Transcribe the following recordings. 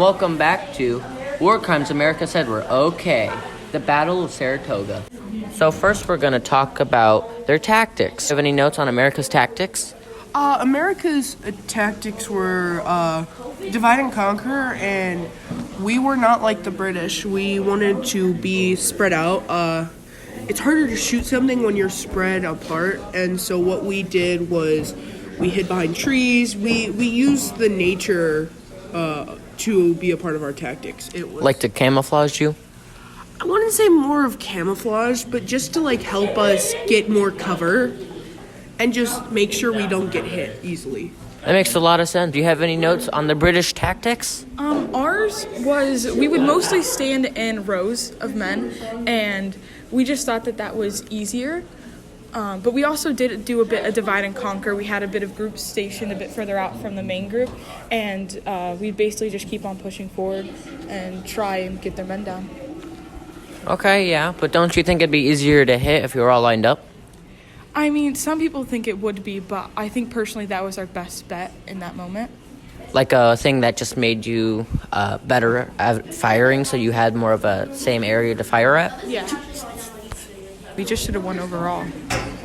Welcome back to War Crimes America Said Were Okay, the Battle of Saratoga. So first we're going to talk about their tactics. Do you have any notes on America's tactics? America's tactics were divide and conquer, and we were not like the British. We wanted to be spread out. It's harder to shoot something when you're spread apart, and so what we did was we hid behind trees. We used the nature to be a part of our tactics. It was Like to camouflage you? I wouldn't say more of camouflage, but just to help us get more cover and just make sure we don't get hit easily. That makes a lot of sense. Do you have any notes on the British tactics? Ours was we would mostly stand in rows of men, and we just thought that was easier. But we also did do a bit of divide and conquer. We had a bit of groups stationed a bit further out from the main group, and we'd basically just keep on pushing forward and try and get their men down. Okay, yeah, but don't you think it'd be easier to hit if you were all lined up? I mean, some people think it would be, but I think personally that was our best bet in that moment. Like a thing that just made you better at firing, so you had more of a same area to fire at? Yeah. We just should have won overall.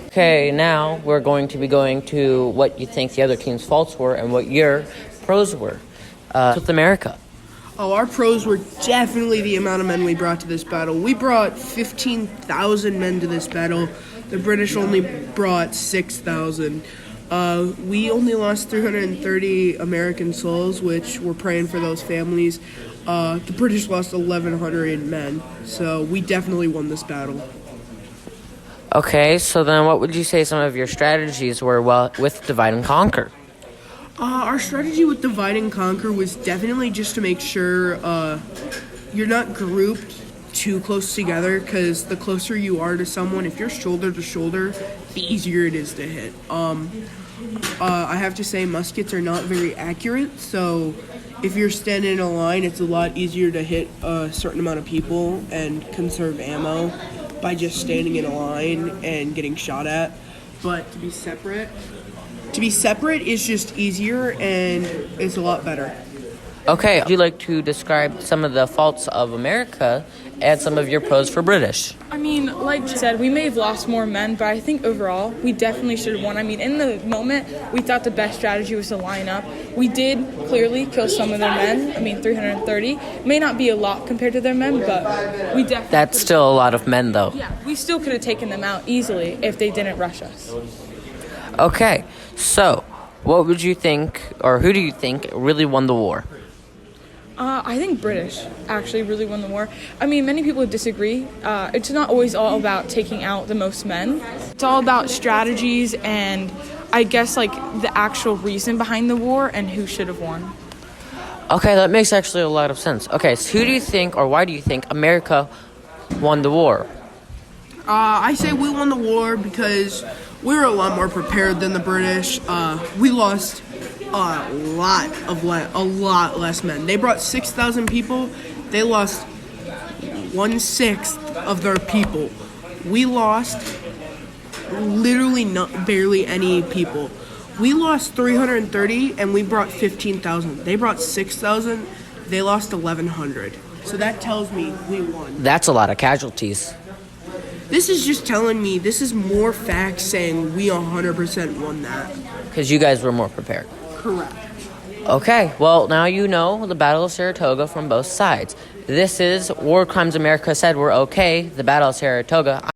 Okay, now we're going to be going to what you think the other team's faults were and what your pros were. With America. Oh, our pros were definitely the amount of men we brought to this battle. We brought 15,000 men to this battle. The British only brought 6,000. We only lost 330 American souls, which we're praying for those families. The British lost 1,100 men, so we definitely won this battle. Okay, so then what would you say some of your strategies were with divide and conquer? Our strategy with divide and conquer was definitely just to make sure you're not grouped too close together, because the closer you are to someone, if you're shoulder to shoulder, the easier it is to hit. I have to say muskets are not very accurate, so if you're standing in a line, it's a lot easier to hit a certain amount of people and conserve ammo by just standing in a line and getting shot at. But to be separate is just easier and it's a lot better. Okay, would you like to describe some of the faults of America and some of your pros for British? I mean, like you said, we may have lost more men, but I think overall we definitely should have won. I mean, in the moment, we thought the best strategy was to line up. We did clearly kill some of their men. I mean, 330. May not be a lot compared to their men, but we definitely... That's still a lot of men, though. Yeah, we still could have taken them out easily if they didn't rush us. Okay, so what would you think, or who do you think really won the war? I think British actually really won the war. I mean, many people disagree. It's not always all about taking out the most men. It's all about strategies and I guess the actual reason behind the war and who should have won. Okay, that makes actually a lot of sense. Okay, so who do you think, or why do you think America won the war? I say we won the war because we were a lot more prepared than the British. We lost a lot less men. They brought 6,000 people. They lost 1/6 of their people. We lost literally barely any people. We lost 330 and we brought 15,000. They brought 6,000. They lost 1,100. So that tells me we won. That's a lot of casualties. This is just telling me, this is more facts saying we 100% won that. Because you guys were more prepared. Correct. Okay, well, now you know the Battle of Saratoga from both sides. This is War Crimes America Said Were Okay, the Battle of Saratoga.